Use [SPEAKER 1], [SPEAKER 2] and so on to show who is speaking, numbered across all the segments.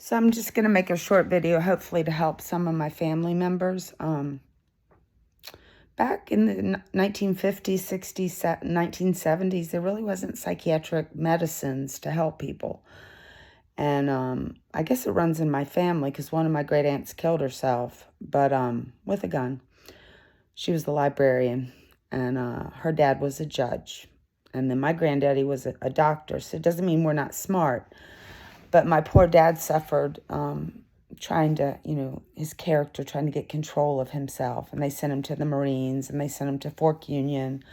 [SPEAKER 1] So I'm just going to make a short video, hopefully to help some of my family members. Back in the 1950s, 60s, 1970s, there really wasn't psychiatric medicines to help people. And I guess it runs in my family because one of my great aunts killed herself, but with a gun. She was the librarian, and her dad was a judge. And then my granddaddy was a doctor, so it doesn't mean we're not smart. But my poor dad suffered trying to, his character, trying to get control of himself. And they sent him to the Marines, and they sent him to Fork Union.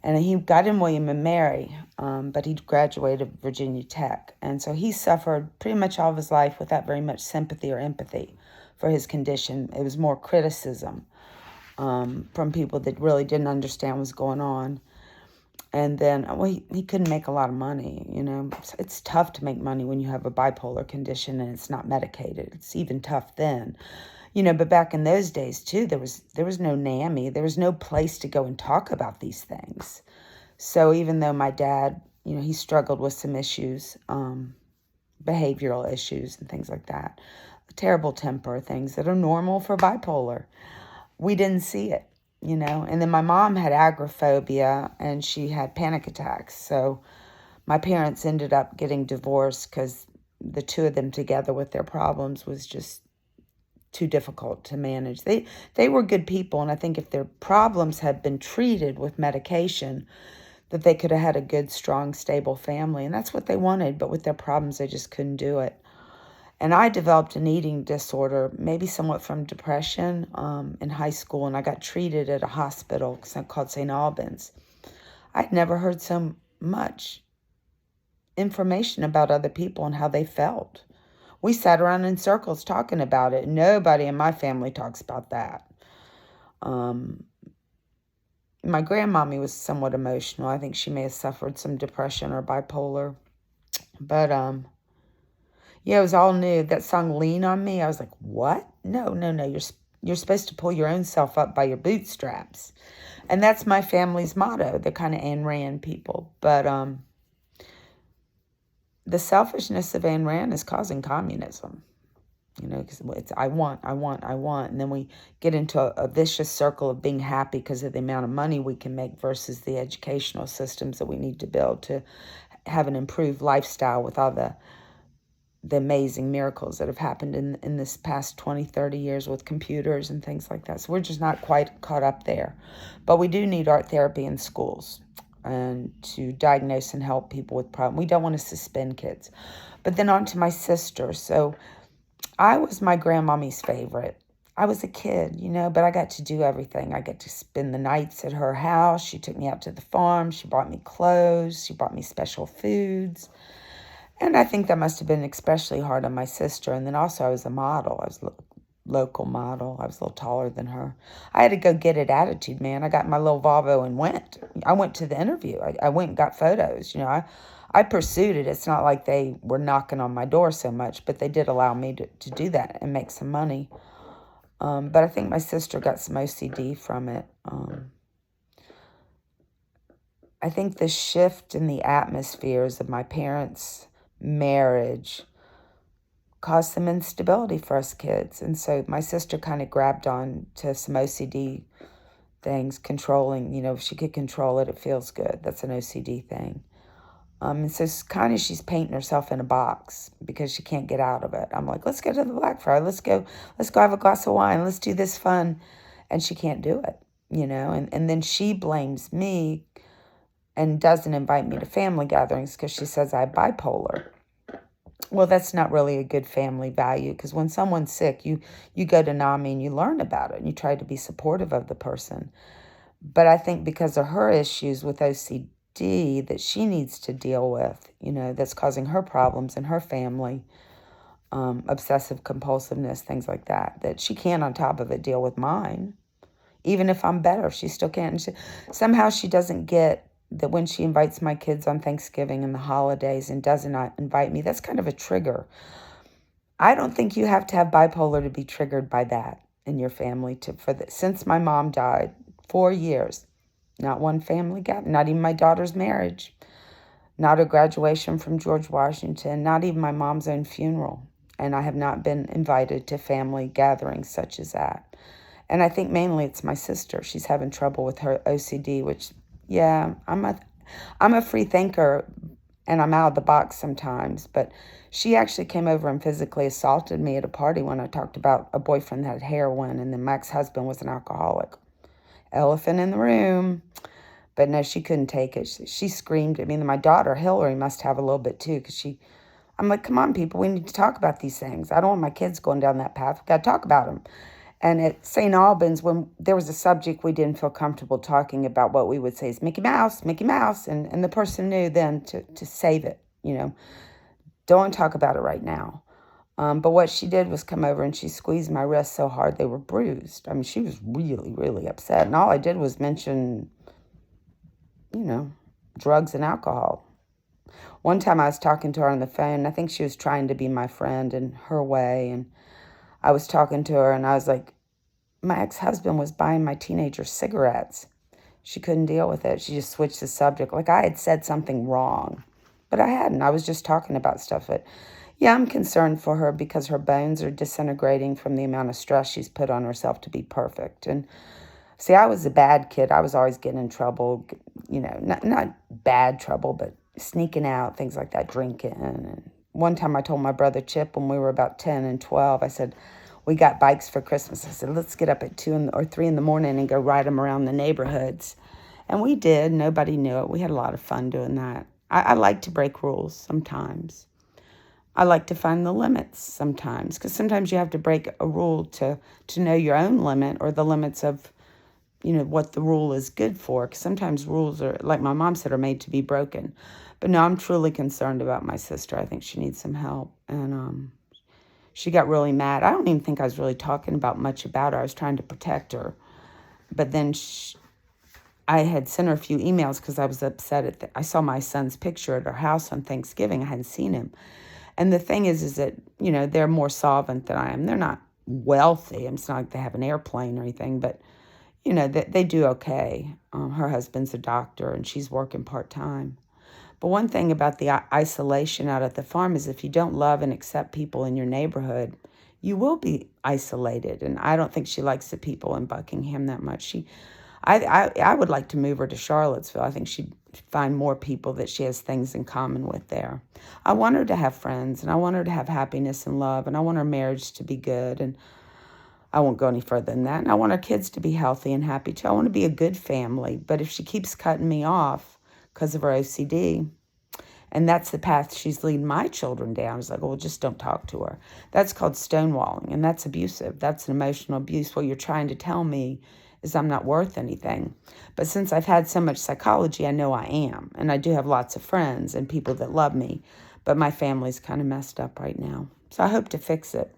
[SPEAKER 1] And he got in William and Mary, but he graduated Virginia Tech. And so he suffered pretty much all of his life without very much sympathy or empathy for his condition. It was more criticism from people that really didn't understand what was going on. And then, he couldn't make a lot of money, It's tough to make money when you have a bipolar condition and it's not medicated. It's even tough then. But back in those days, too, there was no NAMI. There was no place to go and talk about these things. So even though my dad, he struggled with some issues, behavioral issues and things like that, terrible temper, things that are normal for bipolar, we didn't see it. And then my mom had agoraphobia and she had panic attacks. So my parents ended up getting divorced because the two of them together with their problems was just too difficult to manage. They were good people, and I think if their problems had been treated with medication, that they could have had a good, strong, stable family. And that's what they wanted, but with their problems, they just couldn't do it. And I developed an eating disorder, maybe somewhat from depression, in high school, and I got treated at a hospital called St. Albans. I'd never heard so much information about other people and how they felt. We sat around in circles talking about it. Nobody in my family talks about that. My grandmommy was somewhat emotional. I think she may have suffered some depression or bipolar. But yeah, it was all new. That song "Lean on Me," I was like, what? No. You're supposed to pull your own self up by your bootstraps. And that's my family's motto. They're kind of Ayn Rand people. But the selfishness of Ayn Rand is causing communism. Because it's I want. And then we get into a vicious circle of being happy because of the amount of money we can make versus the educational systems that we need to build to have an improved lifestyle with all the amazing miracles that have happened in this past 20, 30 years with computers and things like that. So we're just not quite caught up there. But we do need art therapy in schools and to diagnose and help people with problems. We don't want to suspend kids. But then on to my sister. So I was my grandmommy's favorite. I was a kid, but I got to do everything. I got to spend the nights at her house. She took me out to the farm. She bought me clothes. She bought me special foods. And I think that must have been especially hard on my sister. And then also I was a model. I was a local model. I was a little taller than her. I had a go-get-it attitude, man. I got my little Volvo and went. I went to the interview. I went and got photos. I pursued it. It's not like they were knocking on my door so much, but they did allow me to do that and make some money. But I think my sister got some OCD from it. I think the shift in the atmospheres of my parents' marriage caused some instability for us kids. And so my sister kind of grabbed on to some OCD things, controlling, if she could control it, it feels good. That's an OCD thing. And so it's kind of she's painting herself in a box because she can't get out of it. I'm like, let's go to the Blackfriar. Let's go have a glass of wine. Let's do this fun. And she can't do it, and then she blames me and doesn't invite me to family gatherings because she says I'm bipolar. Well, that's not really a good family value because when someone's sick, you go to NAMI and you learn about it and you try to be supportive of the person. But I think because of her issues with OCD that she needs to deal with, that's causing her problems in her family, obsessive compulsiveness, things like that she can't on top of it deal with mine. Even if I'm better, she still can't. Somehow she doesn't get that when she invites my kids on Thanksgiving and the holidays and does not invite me, that's kind of a trigger. I don't think you have to have bipolar to be triggered by that in your family. Since my mom died, 4 years, not one family gathering, not even my daughter's marriage, not a graduation from George Washington, not even my mom's own funeral. and I have not been invited to family gatherings such as that. And I think mainly it's my sister. She's having trouble with her OCD, which, yeah, I'm a free thinker, and I'm out of the box sometimes, but she actually came over and physically assaulted me at a party when I talked about a boyfriend that had heroin, and then my ex-husband was an alcoholic. Elephant in the room. But no, she couldn't take it. She screamed at me. And my daughter, Hillary, must have a little bit too, because I'm like, come on, people, we need to talk about these things. I don't want my kids going down that path. We've got to talk about them. And at St. Albans, when there was a subject we didn't feel comfortable talking about, what we would say is Mickey Mouse, Mickey Mouse. And the person knew then to save it, Don't talk about it right now. But what she did was come over and she squeezed my wrists so hard they were bruised. I mean, she was really, really upset. And all I did was mention, drugs and alcohol. One time I was talking to her on the phone. I think she was trying to be my friend in her way. And I was talking to her and I was like, my ex-husband was buying my teenager cigarettes. She couldn't deal with it. She just switched the subject. Like I had said something wrong. But I hadn't. I was just talking about stuff. But yeah, I'm concerned for her because her bones are disintegrating from the amount of stress she's put on herself to be perfect. And see, I was a bad kid. I was always getting in trouble, not bad trouble, but sneaking out, things like that, drinking. And one time I told my brother Chip when we were about 10 and 12, I said, we got bikes for Christmas. I said, let's get up at 2 or 3 in the morning and go ride them around the neighborhoods. And we did. Nobody knew it. We had a lot of fun doing that. I like to break rules sometimes. I like to find the limits sometimes, because sometimes you have to break a rule to know your own limit or the limits of, what the rule is good for. Because sometimes rules are, like my mom said, are made to be broken. But no, I'm truly concerned about my sister. I think she needs some help. And she got really mad. I don't even think I was really talking about much about her. I was trying to protect her. But then I had sent her a few emails because I was upset I saw my son's picture at her house on Thanksgiving. I hadn't seen him. And the thing is that, they're more solvent than I am. They're not wealthy. It's not like they have an airplane or anything, but, they do okay. Her husband's a doctor and she's working part-time. But one thing about the isolation out at the farm is if you don't love and accept people in your neighborhood, you will be isolated. And I don't think she likes the people in Buckingham that much. I would like to move her to Charlottesville. I think she'd find more people that she has things in common with there. I want her to have friends, and I want her to have happiness and love, and I want her marriage to be good, and I won't go any further than that. And I want our kids to be healthy and happy too. I want to be a good family. But if she keeps cutting me off because of her OCD, and that's the path she's leading my children down, it's like, well, just don't talk to her. That's called stonewalling, and that's abusive. That's an emotional abuse. What you're trying to tell me is I'm not worth anything. But since I've had so much psychology, I know I am. And I do have lots of friends and people that love me. But my family's kind of messed up right now. So I hope to fix it.